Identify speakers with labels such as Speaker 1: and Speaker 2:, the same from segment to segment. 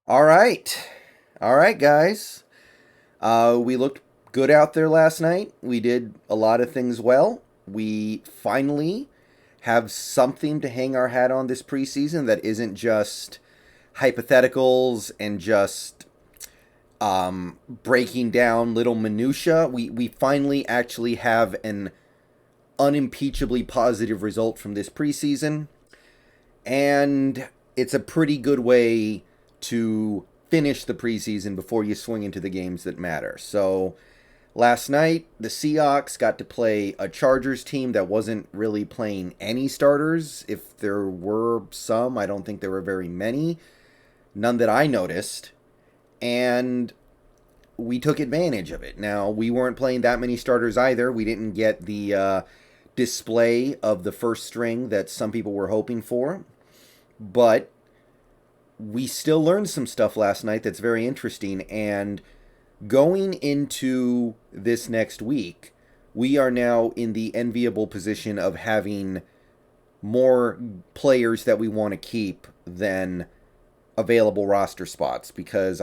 Speaker 1: All right. All right, guys. We looked good out there last night. We did a lot of things well. We finally have something to hang our hat on this preseason that isn't just hypotheticals and just breaking down little minutia. We finally actually have an unimpeachably positive result from this preseason, and it's a pretty good way to finish the preseason before you swing into the games that matter. So last night, the Seahawks got to play a Chargers team that wasn't really playing any starters. If there were some, I don't think there were very many. None that I noticed. And we took advantage of it. Now, we weren't playing that many starters either. We didn't get the display of the first string that some people were hoping for. But we still learned some stuff last night that's very interesting. And going into this next week, we are now in the enviable position of having more players that we want to keep than available roster spots, because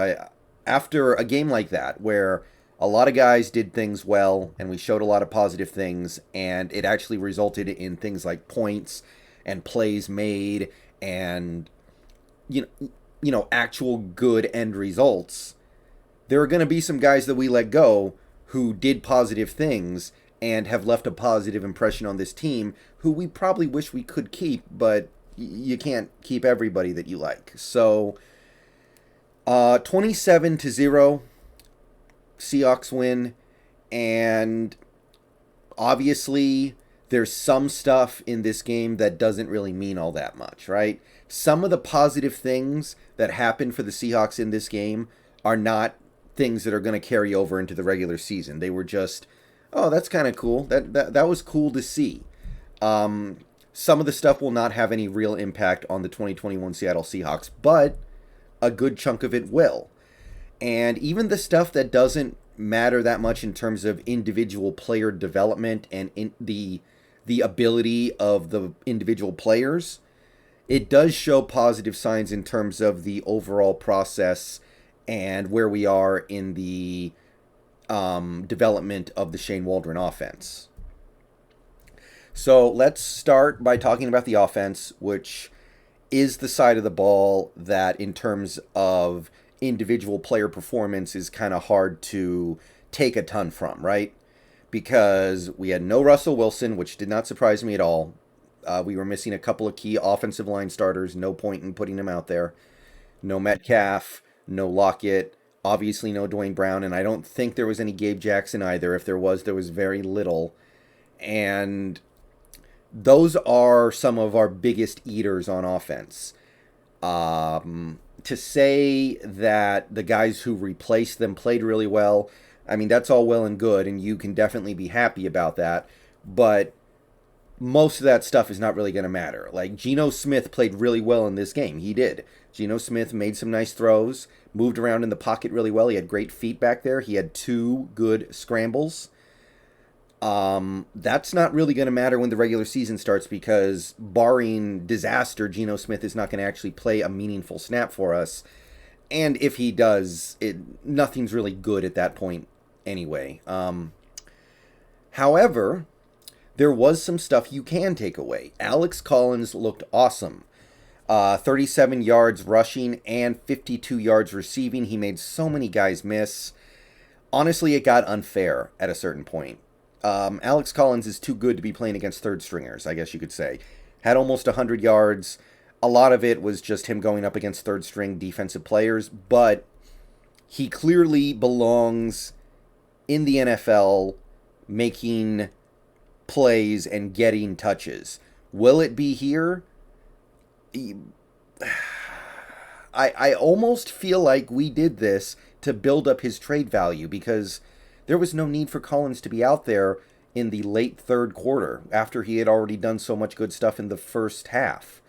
Speaker 1: after a game like that where a lot of guys did things well and we showed a lot of positive things and it actually resulted in things like points and plays made and actual good end results, there are going to be some guys that we let go who did positive things and have left a positive impression on this team who we probably wish we could keep, but you can't keep everybody that you like. So 27-0 Seahawks win, and obviously there's some stuff in this game that doesn't really mean all that much, right? Some of the positive things that happened for the Seahawks in this game are not things that are going to carry over into the regular season. They were just, oh, that's kind of cool. That was cool to see. Some of the stuff will not have any real impact on the 2021 Seattle Seahawks, but a good chunk of it will. And even the stuff that doesn't matter that much in terms of individual player development and in the ability of the individual players, it does show positive signs in terms of the overall process and where we are in the development of the Shane Waldron offense. So let's start by talking about the offense, which is the side of the ball that, in terms of individual player performance, is kind of hard to take a ton from, right? Because we had no Russell Wilson, which did not surprise me at all. We were missing a couple of key offensive line starters. No point in putting them out there. No Metcalf, no Lockett, obviously no Dwayne Brown, and I don't think there was any Gabe Jackson either. If there was very little. And those are some of our biggest eaters on offense. To say that the guys who replaced them played really well, I mean, that's all well and good, and you can definitely be happy about that, but most of that stuff is not really going to matter. Like, Geno Smith played really well in this game. He did. Geno Smith made some nice throws, moved around in the pocket really well. He had great feet back there. He had 2 good scrambles. That's not really going to matter when the regular season starts, because barring disaster, Geno Smith is not going to actually play a meaningful snap for us. And if he does, nothing's really good at that point anyway. However, there was some stuff you can take away. Alex Collins looked awesome. 37 yards rushing and 52 yards receiving. He made so many guys miss. Honestly, it got unfair at a certain point. Alex Collins is too good to be playing against third stringers, I guess you could say. Had almost 100 yards. A lot of it was just him going up against third string defensive players, but he clearly belongs in the NFL making plays and getting touches. Will it be here? I almost feel like we did this to build up his trade value, because there was no need for Collins to be out there in the late third quarter after he had already done so much good stuff in the first half.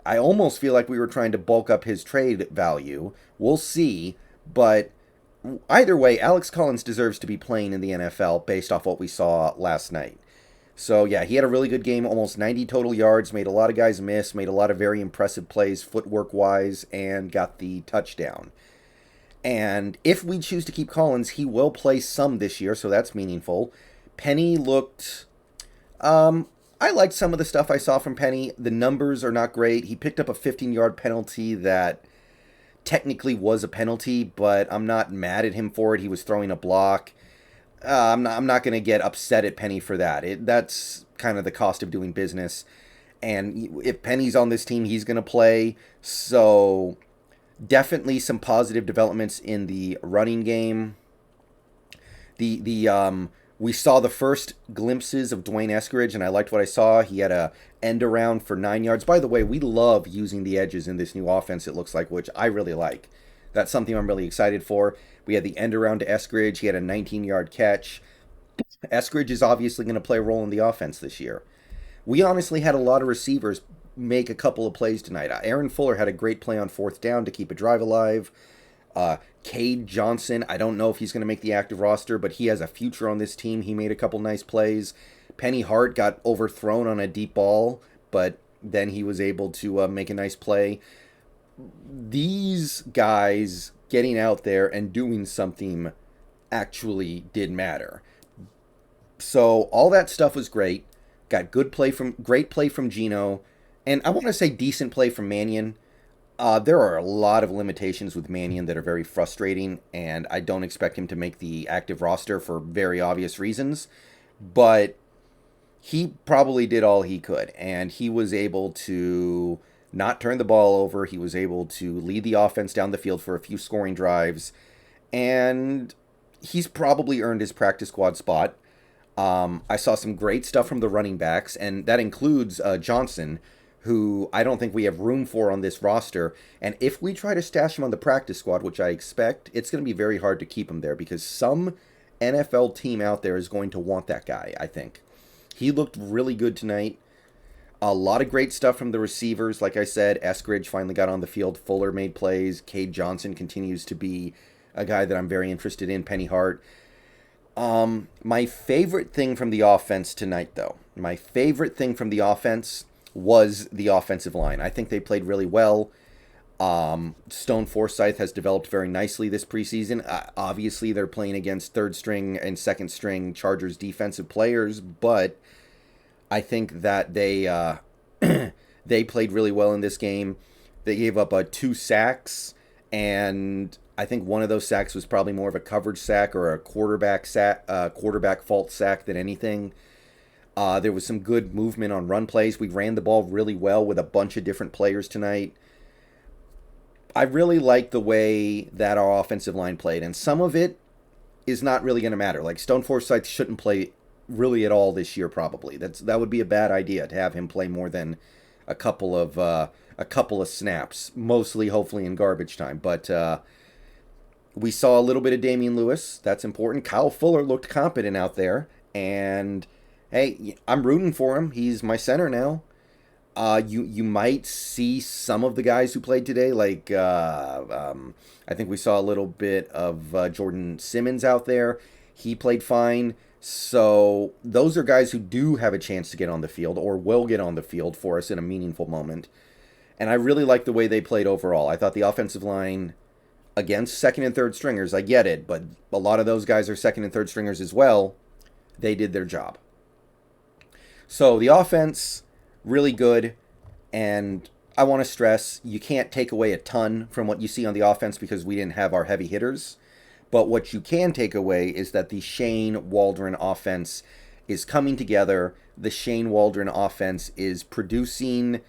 Speaker 1: I almost feel like we were trying to bulk up his trade value. We'll see, but either way, Alex Collins deserves to be playing in the NFL based off what we saw last night. So, yeah, he had a really good game, almost 90 total yards, made a lot of guys miss, made a lot of very impressive plays footwork-wise, and got the touchdown. And if we choose to keep Collins, he will play some this year, so that's meaningful. Penny looked... I liked some of the stuff I saw from Penny. The numbers are not great. He picked up a 15-yard penalty that technically was a penalty, but I'm not mad at him for it. He was throwing a block. I'm not going to get upset at Penny for that. That's kind of the cost of doing business. And if Penny's on this team, he's going to play. So definitely some positive developments in the running game. We saw the first glimpses of Dwayne Eskridge, and I liked what I saw. He had a end around for 9 yards. By the way, we love using the edges in this new offense, it looks like, which I really like. That's something I'm really excited for. We had the end around to Eskridge. He had a 19-yard catch. Eskridge is obviously going to play a role in the offense this year. We honestly had a lot of receivers make a couple of plays tonight. Aaron Fuller had a great play on fourth down to keep a drive alive. Cade Johnson, I don't know if he's going to make the active roster, but he has a future on this team. He made a couple nice plays. Penny Hart got overthrown on a deep ball, but then he was able to make a nice play. These guys getting out there and doing something actually did matter. So all that stuff was great. Got great play from Gino, and I want to say decent play from Mannion. There are a lot of limitations with Mannion that are very frustrating, and I don't expect him to make the active roster for very obvious reasons. But he probably did all he could, and he was able to not turn the ball over. He was able to lead the offense down the field for a few scoring drives, and he's probably earned his practice squad spot. I saw some great stuff from the running backs, and that includes Johnson, who I don't think we have room for on this roster. And if we try to stash him on the practice squad, which I expect, it's going to be very hard to keep him there because some NFL team out there is going to want that guy, I think. He looked really good tonight. A lot of great stuff from the receivers. Like I said, Eskridge finally got on the field. Fuller made plays. Cade Johnson continues to be a guy that I'm very interested in. Penny Hart. My favorite thing from the offense tonight, though, was the offensive line. I think they played really well. Stone Forsythe has developed very nicely this preseason. Obviously, they're playing against third string and second string Chargers defensive players, but I think that they they played really well in this game. They gave up 2 sacks, and I think one of those sacks was probably more of a coverage sack or a quarterback fault sack than anything. There was some good movement on run plays. We ran the ball really well with a bunch of different players tonight. I really like the way that our offensive line played, and some of it is not really going to matter. Like Stone Forsythe shouldn't play really at all this year, probably. That would be a bad idea to have him play more than a couple of snaps, mostly hopefully in garbage time. But we saw a little bit of Damian Lewis. That's important. Kyle Fuller looked competent out there, and hey, I'm rooting for him. He's my center now. You might see some of the guys who played today, like I think we saw a little bit of Jordan Simmons out there. He played fine. So those are guys who do have a chance to get on the field or will get on the field for us in a meaningful moment. And I really like the way they played overall. I thought the offensive line against second and third stringers, I get it, but a lot of those guys are second and third stringers as well. They did their job. So the offense, really good, and I want to stress, you can't take away a ton from what you see on the offense because we didn't have our heavy hitters, but what you can take away is that the Shane Waldron offense is coming together. The Shane Waldron offense is producing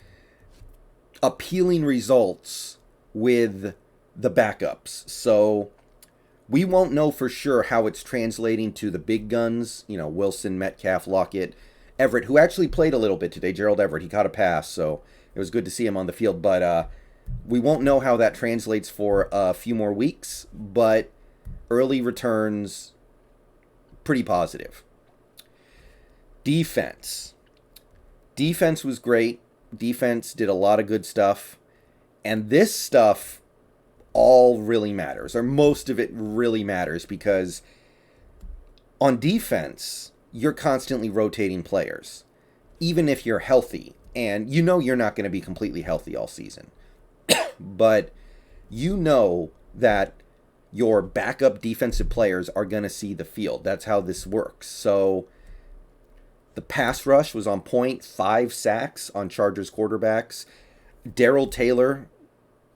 Speaker 1: appealing results with the backups. So we won't know for sure how it's translating to the big guns, Wilson, Metcalf, Lockett, Everett, who actually played a little bit today, Gerald Everett. He caught a pass, so it was good to see him on the field. But we won't know how that translates for a few more weeks, but early returns, pretty positive. Defense. Defense was great. Defense did a lot of good stuff. And this stuff all really matters, or most of it really matters, because on defense, you're constantly rotating players, even if you're healthy. And you know you're not going to be completely healthy all season. But you know that your backup defensive players are going to see the field. That's how this works. So the pass rush was on point, 5 sacks on Chargers quarterbacks. Daryl Taylor,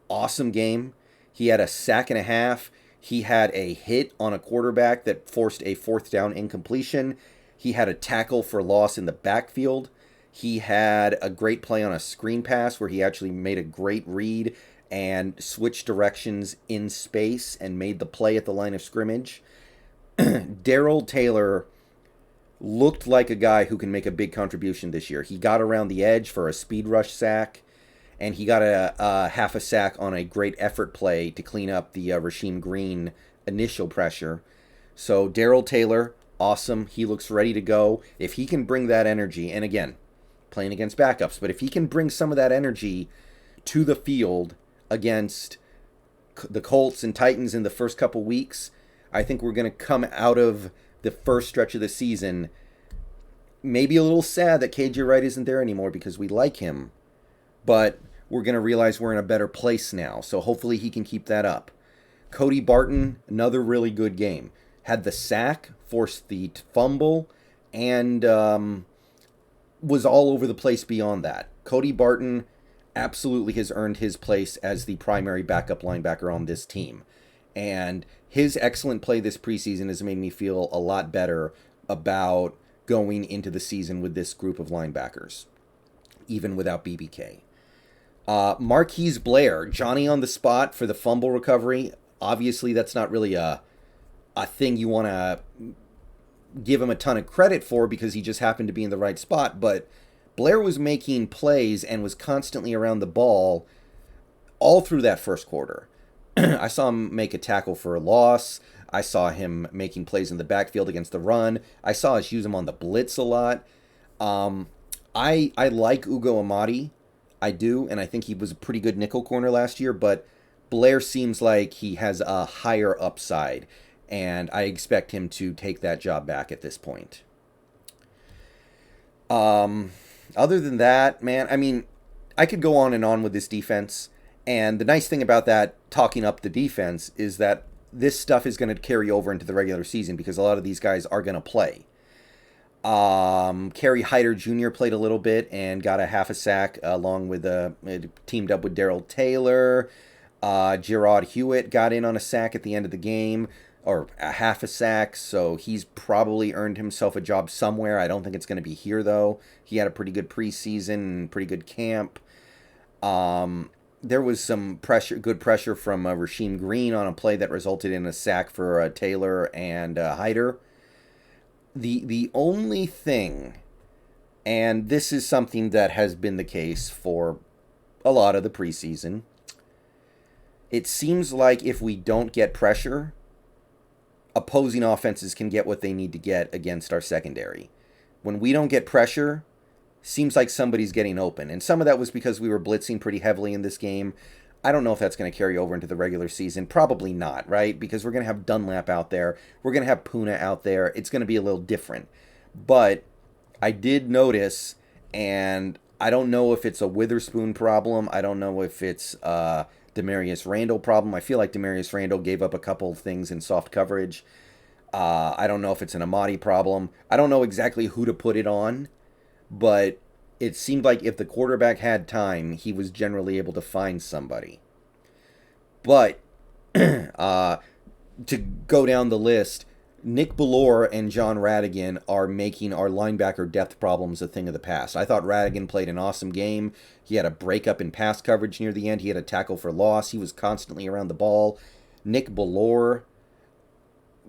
Speaker 1: awesome game. He had a sack and a half. He had a hit on a quarterback that forced a 4th down incompletion. He had a tackle for loss in the backfield. He had a great play on a screen pass where he actually made a great read and switched directions in space and made the play at the line of scrimmage. Daryl Taylor looked like a guy who can make a big contribution this year. He got around the edge for a speed rush sack, and he got a half a sack on a great effort play to clean up the Rasheem Green initial pressure. So Daryl Taylor, awesome. He looks ready to go. If he can bring that energy, and again, playing against backups, but if he can bring some of that energy to the field against the Colts and Titans in the first couple weeks, I think we're going to come out of the first stretch of the season maybe a little sad that KJ Wright isn't there anymore because we like him, but we're going to realize we're in a better place now. So hopefully he can keep that up. Cody Barton, another really good game. Had the sack, forced the fumble, and was all over the place beyond that. Cody Barton absolutely has earned his place as the primary backup linebacker on this team. And his excellent play this preseason has made me feel a lot better about going into the season with this group of linebackers, even without BBK. Marquise Blair, Johnny on the spot for the fumble recovery. Obviously, that's not really a thing you want to give him a ton of credit for because he just happened to be in the right spot, but Blair was making plays and was constantly around the ball all through that first quarter. I saw him make a tackle for a loss. I saw him making plays in the backfield against the run. I saw us use him on the blitz a lot. I like Ugo Amadi. I do, and I think he was a pretty good nickel corner last year, but Blair seems like he has a higher upside, and I expect him to take that job back at this point. Other than that, man, I mean, I could go on and on with this defense, and the nice thing about that, talking up the defense, is that this stuff is going to carry over into the regular season because a lot of these guys are going to play. Kerry Hyder Jr. played a little bit and got a half a sack along with teamed up with Daryl Taylor. Gerard Hewitt got in on a sack at the end of the game, or a half a sack, so he's probably earned himself a job somewhere. I don't think it's going to be here, though. He had a pretty good preseason, pretty good camp. There was some good pressure from Rasheem Green on a play that resulted in a sack for Taylor and Hyder. The only thing, and this is something that has been the case for a lot of the preseason, it seems like if we don't get pressure, opposing offenses can get what they need to get against our secondary. When we don't get pressure, seems like somebody's getting open. And some of that was because we were blitzing pretty heavily in this game. I don't know if that's going to carry over into the regular season. Probably not, right? Because we're going to have Dunlap out there. We're going to have Puna out there. It's going to be a little different. But I did notice, and I don't know if it's a Witherspoon problem. I don't know if it's Demarius Randall problem. I feel like Demarius Randall gave up a couple of things in soft coverage. I don't know if it's an Amadi problem. I don't know exactly who to put it on, but it seemed like if the quarterback had time, he was generally able to find somebody. But to go down the list, Nick Bellore and John Radigan are making our linebacker depth problems a thing of the past. I thought Radigan played an awesome game. He had a breakup in pass coverage near the end. He had a tackle for loss. He was constantly around the ball. Nick Bellore,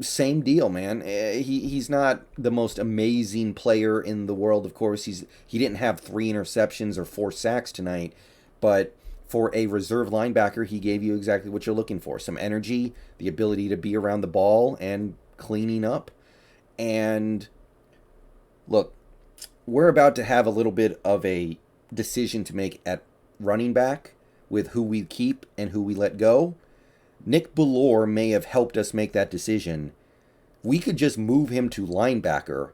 Speaker 1: same deal, man. He's not the most amazing player in the world, of course. He didn't have 3 interceptions or 4 sacks tonight, but for a reserve linebacker, he gave you exactly what you're looking for. Some energy, the ability to be around the ball, and cleaning up. And look, we're about to have a little bit of a decision to make at running back with who we keep and who we let go. Nick Bellore may have helped us make that decision. We could just move him to linebacker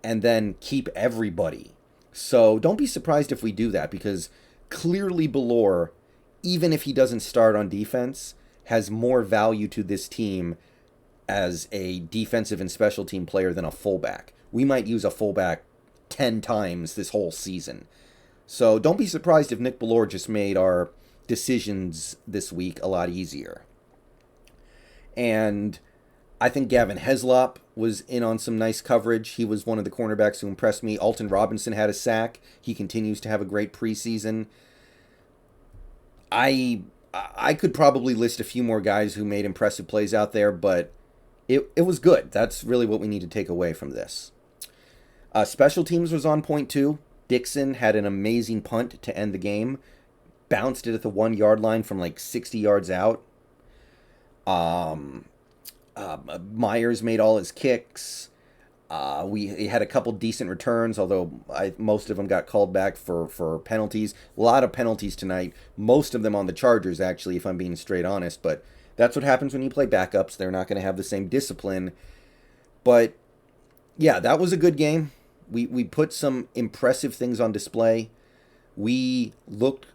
Speaker 1: and then keep everybody. So don't be surprised if we do that, because clearly TlVlO, even if he doesn't start on defense, has more value to this team as a defensive and special team player than a fullback. We might use a fullback 10 times this whole season. So don't be surprised if Nick TlVlO just made our decisions this week a lot easier. And I think Gavin Heslop was in on some nice coverage. He was one of the cornerbacks who impressed me. Alton Robinson had a sack. He continues to have a great preseason. I could probably list a few more guys who made impressive plays out there, but it was good. That's really what we need to take away from this. Special teams was on point too. Dixon had an amazing punt to end the game. Bounced it at the 1 yard line from like 60 yards out. Myers made all his kicks. We had a couple decent returns, although most of them got called back for penalties. A lot of penalties tonight. Most of them on the Chargers, actually, if I'm being straight honest. But that's what happens when you play backups. They're not going to have the same discipline. But, yeah, that was a good game. We put some impressive things on display. We looked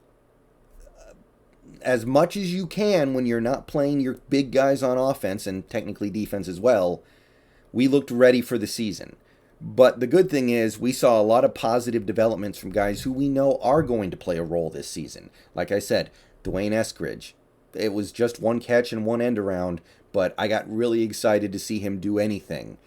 Speaker 1: as much as you can when you're not playing your big guys on offense, and technically defense as well. We looked ready for the season. But the good thing is we saw a lot of positive developments from guys who we know are going to play a role this season. Like I said, Dwayne Eskridge. It was just one catch and one end around, but I got really excited to see him do anything.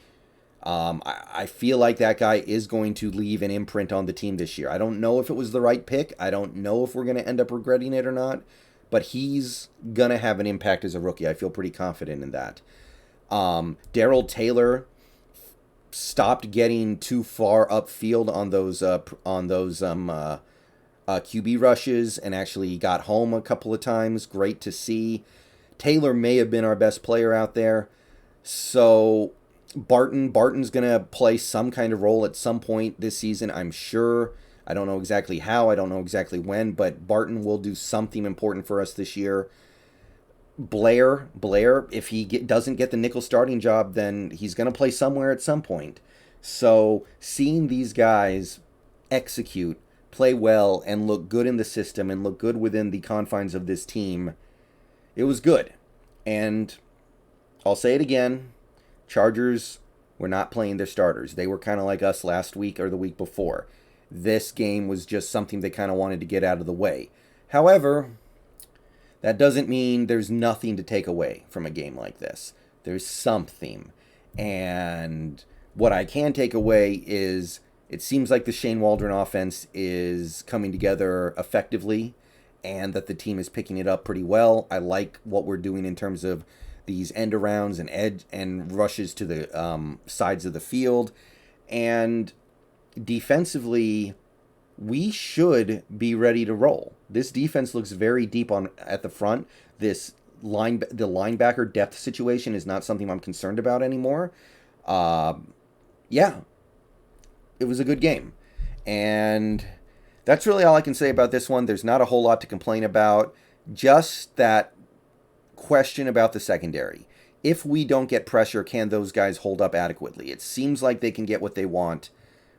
Speaker 1: I feel like that guy is going to leave an imprint on the team this year. I don't know if it was the right pick. I don't know if we're going to end up regretting it or not, but he's going to have an impact as a rookie. I feel pretty confident in that. Daryl Taylor stopped getting too far upfield on those QB rushes and actually got home a couple of times. Great to see. Taylor may have been our best player out there. So Barton's going to play some kind of role at some point this season, I'm sure. I don't know exactly how. I don't know exactly when, but Barton will do something important for us this year. Blair, if he doesn't get the nickel starting job, then he's going to play somewhere at some point. So seeing these guys execute, play well, and look good in the system and look good within the confines of this team, it was good. And I'll say it again, Chargers were not playing their starters. They were kind of like us last week or the week before. This game was just something they kind of wanted to get out of the way. However, that doesn't mean there's nothing to take away from a game like this. There's something. And what I can take away is it seems like the Shane Waldron offense is coming together effectively and that the team is picking it up pretty well. I like what we're doing in terms of these end arounds and edge and rushes to the sides of the field. And defensively, we should be ready to roll. This defense looks very deep at the front. The linebacker depth situation is not something I'm concerned about anymore. Yeah, it was a good game. And that's really all I can say about this one. There's not a whole lot to complain about. Just that question about the secondary. If we don't get pressure, can those guys hold up adequately? It seems like they can get what they want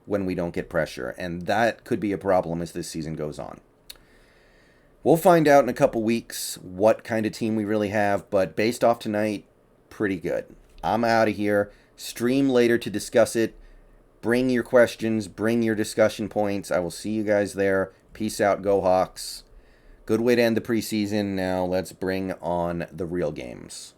Speaker 1: when we don't get pressure, and that could be a problem as this season goes on. We'll find out in a couple weeks what kind of team we really have, but based off tonight, pretty good. I'm out of here. Stream later to discuss it. Bring your questions, bring your discussion points. I will see you guys there. Peace out, go Hawks. Good way to end the preseason. Now let's bring on the real games.